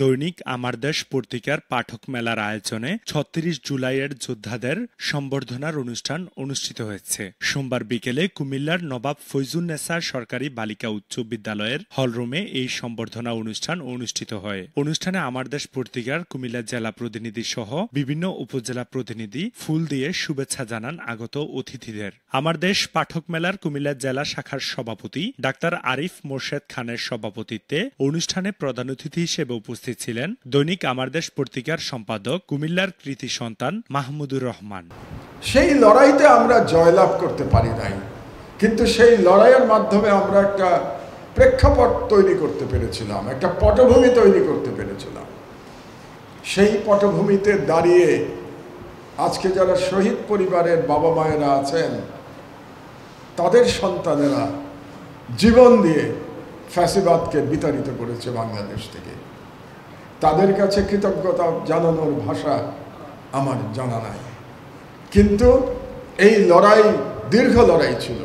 দৈনিক আমার দেশ পত্রিকার পাঠক মেলার আয়োজনে ৩৬ জুলাইয়ের যোদ্ধাদের সম্বর্ধনার অনুষ্ঠান অনুষ্ঠিত হয়েছে। সোমবার বিকেলে কুমিল্লার নবাব ফৈজুন্নেসা সরকারি বালিকা উচ্চ বিদ্যালয়ের হলরুমে এই সম্বর্ধনা অনুষ্ঠান অনুষ্ঠিত হয়। অনুষ্ঠানে আমার দেশ পত্রিকার কুমিল্লা জেলা প্রতিনিধি সহ বিভিন্ন উপজেলা প্রতিনিধি ফুল দিয়ে শুভেচ্ছা জানান আগত অতিথিদের। আমার দেশ পাঠক মেলার কুমিল্লা জেলা শাখার সভাপতি ডাক্তার আরিফ মোর্শেদ খানের সভাপতিত্বে অনুষ্ঠানে প্রধান অতিথি হিসেবে উপস্থিত ছিলেন দৈনিক আমার দেশ পত্রিকার সম্পাদক কুমিল্লার কৃতি সন্তান মাহমুদুর রহমান। সেই লড়াইতে আমরা জয়লাভ করতে পারি নাই, কিন্তু সেই লড়াইয়ের মাধ্যমে আমরা একটা প্রেক্ষাপট তৈরি করতে পেরেছিলাম, একটা পটভূমি তৈরি করতে পেরেছিলাম। সেই পটভূমিতে দাঁড়িয়ে আজকে যারা শহীদ পরিবারের বাবা মায়েরা আছেন, তাদের সন্তানেরা জীবন দিয়ে ফ্যাসিবাদকে বিতাড়িত করেছে বাংলাদেশ থেকে। তাদের কাছে কৃতজ্ঞতা জানানোর ভাষা আমার জানা নাই, কিন্তু এই লড়াই দীর্ঘ লড়াই ছিল।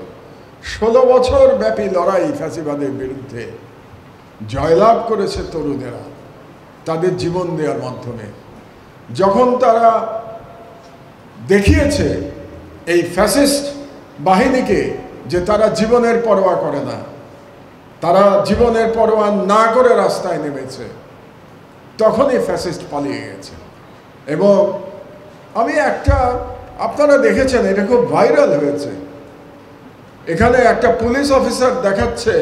16 বছর ব্যাপী লড়াই ফ্যাসিবাদের বিরুদ্ধে জয়লাভ করেছে তরুণেরা তাদের জীবন দেওয়ার মাধ্যমে। যখন তারা দেখিয়েছে এই ফ্যাসিস্ট বাহিনীকে যে তারা জীবনের পরোয়া করে না, তারা জীবনের পরোয়া না করে রাস্তায় নেমেছে, তখনই ফ্যাসিস্ট পালিয়ে গেছে। এবং আপনারা দেখেছেন, এটা খুব ভাইরাল হয়েছে। এখানে একটা পুলিশ অফিসার দেখাচ্ছে,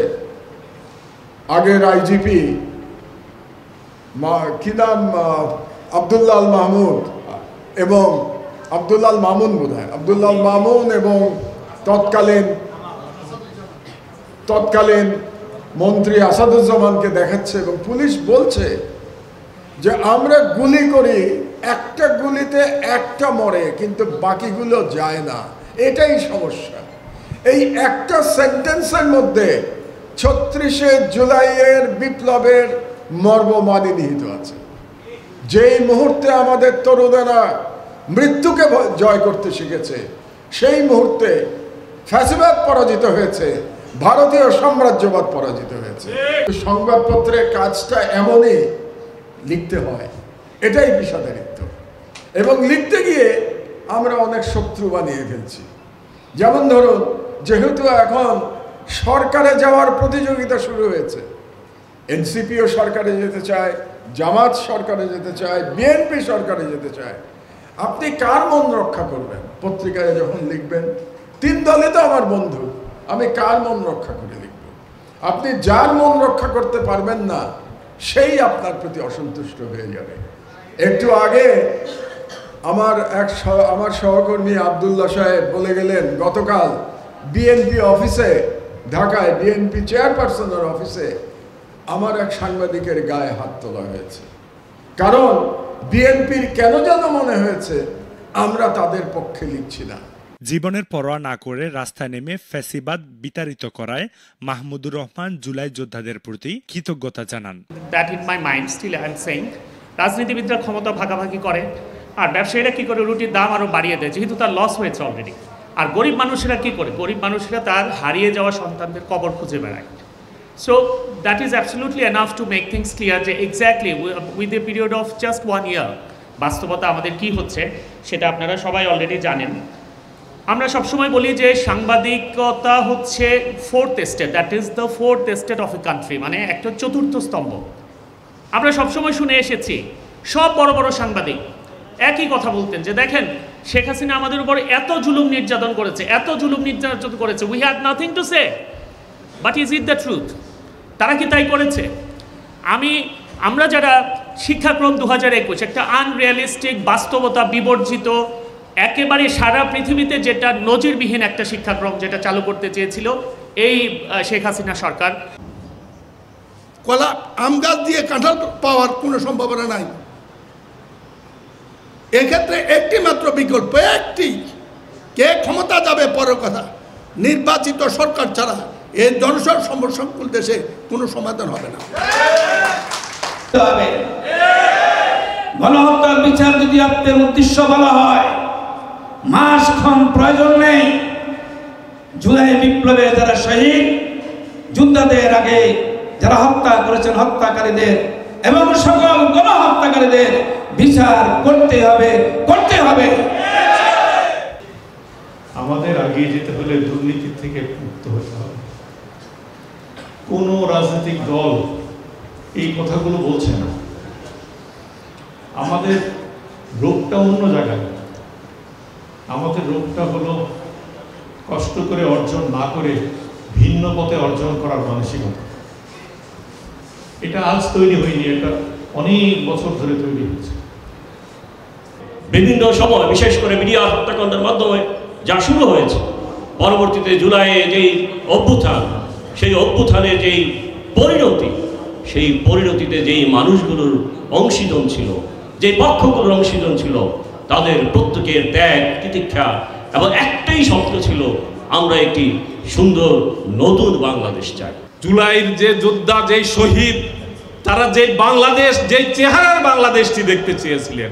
আগের আইজিপি কি নাম, আব্দুল্লাহ মাহমুদ এবং আব্দুল্লাহ মামুন, বোধহয় আব্দুল্লাহ মামুন, এবং তৎকালীন মন্ত্রী আসাদুজ্জামানকে দেখাচ্ছে, এবং পুলিশ বলছে যে আমরা গুলি করি, একটা গুলিতে একটা মরে, কিন্তু বাকিগুলো যায় না। এটাই সমস্যা। এই একটা সেন্টেন্সের মধ্যে ৩৬ জুলাইয়ের বিপ্লবের মর্মমানি নিহিত আছে। যেই মুহূর্তে আমাদের তরুণেরা মৃত্যুকে জয় করতে শিখেছে, সেই মুহূর্তে ফ্যাসিবাদ পরাজিত হয়েছে, ভারতীয় সাম্রাজ্যবাদ পরাজিত হয়েছে। সংবাদপত্রের কাজটা এমনই লিখতে হয়, এটাই পেশাদারিত্ব। এবং লিখতে গিয়ে আমরা অনেক শত্রু বানিয়ে ফেলছি। যেমন ধরুন, যেহেতু এখন সরকারে যাওয়ার প্রতিযোগিতা শুরু হয়েছে, এনসিপিও সরকারে যেতে চায়, জামাত সরকারে যেতে চায়, বিএনপি সরকারে যেতে চায়। আপনি কার মন রক্ষা করবেন? পত্রিকায় যখন লিখবেন, 3 দলে তো আমার বন্ধু, আমি কার মন রক্ষা করে লিখব? আপনি যার মন রক্ষা করতে পারবেন না, সেই আপনার প্রতি অসন্তুষ্ট হয়ে যাবে। একটু আগে আমার সহকর্মী আব্দুল্লাহ সাহেব বলে গেলেন, গতকাল বিএনপি অফিসে, ঢাকায় বিএনপি চেয়ারপারসনের অফিসে আমার এক সাংবাদিকের গায়ে হাত তোলা হয়েছে। কারণ বিএনপির কেন যেন মনে হয়েছে আমরা তাদের পক্ষে লিখছি না। জীবনের পরোয়া না করে রাস্তায় নেমে ফ্যাসিবাদ বিতাড়িত করায় মাহমুদুর রহমান জুলাই যোদ্ধাদের প্রতি কৃতজ্ঞতা জানান। That in my mind still I am saying, রাজনীতিবিদরা ক্ষমতা ভাগাভাগি করে, আর ব্যবসায়ীরা কী করে, রুটির দাম আরও বাড়িয়ে দেয়, যেহেতু তার লস হয়েছে অলরেডি। আর গরিব মানুষেরা কী করে? গরিব মানুষেরা তার হারিয়ে যাওয়া সন্তানদের কবর খুঁজে বেড়ায়। So that is absolutely enough to make things clear যে exactly with a period of just 1 year বাস্তবতা আমাদের কি হচ্ছে সেটা আপনারা সবাই অলরেডি জানেন। আমরা সবসময় বলি যে সাংবাদিকতা হচ্ছে 4th estate, that is the 4th estate of a country, মানে একটা 4র্থ স্তম্ভ। আমরা সবসময় শুনে এসেছি, সব বড় বড় সাংবাদিক একই কথা বলতেন যে দেখেন, শেখ হাসিনা আমাদের উপর এত জুলুম নির্যাতন করেছে, এত জুলুম নির্যাতন করেছে, we had nothing to say. But is it the truth? তারা কি তাই করেছে? আমরা যারা শিক্ষাক্রম 2021 একটা আনরিয়ালিস্টিক, বাস্তবতা বিবর্জিত, একেবারে সারা পৃথিবীতে যেটা নজিরবিহীন একটা শিক্ষাক্রম যেটা চালু করতে চেয়েছিল এই শেখ হাসিনা সরকার, কলা আম গাছ দিয়ে কাঁঠাল পাওয়ার কোনো সম্ভাবনা নাই। এক্ষেত্রে একটি মাত্র বিকল্প, একটি, কে ক্ষমতা যাবে পরের কথা, নির্বাচিত সরকার ছাড়া এই জনসংকুল দেশে কোনো সমাধান হবে না। গণহত্যার বিচার যদি আপনার উদ্দেশ্য বলা হয়, মাস ক্ষণ প্রয়োজন নেই। জুলাই বিপ্লবে যারা শহীদ, যোদ্ধাদের আগে যারা হত্যা করেছেন, হত্যাকারীদের এবং সকল গণহত্যাকারীদের বিচার করতে হবে। আমাদের এগিয়ে যেতে হলে দুর্নীতি থেকে মুক্ত হতে হবে। কোনো রাজনৈতিক দল এই কথাগুলো বলছে না। আমাদের রোগটা অন্য জায়গায়। আমাদের রোগটা হলো কষ্ট করে অর্জন না করে ভিন্ন পথে অর্জন করার মানসিকতা। এটা আজ তৈরি হয়নি, এটা অনেক বছর ধরে তৈরি হয়েছে। বিভিন্ন সময় বিশেষ করে মিডিয়া হত্যাকাণ্ডের মাধ্যমে যা শুরু হয়েছে, পরবর্তীতে জুলাইয়ে যেই অভ্যুত্থান, সেই অভ্যুত্থানের যেই পরিণতি, সেই পরিণতিতে যেই মানুষগুলোর অংশীদার ছিল, যেই পক্ষগুলোর অংশীদার ছিল, তাদের প্রত্যেকের ত্যাগ তিতিক্ষা এবং একটাই স্বপ্ন ছিল, আমরা একটি সুন্দর নতুন বাংলাদেশ চাই। জুলাইয়ের যে যোদ্ধা, যেই শহীদ, তারা যে বাংলাদেশ, যে চেহারার বাংলাদেশটি দেখতে চেয়েছিলেন,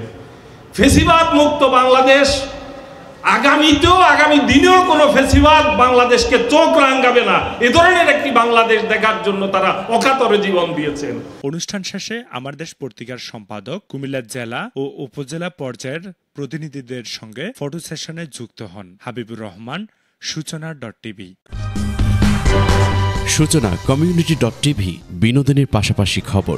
ফেসিবাদ মুক্ত বাংলাদেশ, আগামী দিনেও কোনো ফেসিবাদ বাংলাদেশকে চোখ রাঙাবে না, এ ধরনের একটি বাংলাদেশ দেখার জন্য তারা অকাতরে জীবন দিয়েছেন। অনুষ্ঠান শেষে আমার দেশ পত্রিকার সম্পাদক কুমিল্লা জেলা ও উপজেলা পর্যায়ের প্রতিনিধিদের সঙ্গে ফটো সেশনে যুক্ত হন হাবিবুর রহমান, সূচনা.টিভি। সূচনা কমিউনিটি.টিভি, বিনোদনের পাশাপাশি খবর।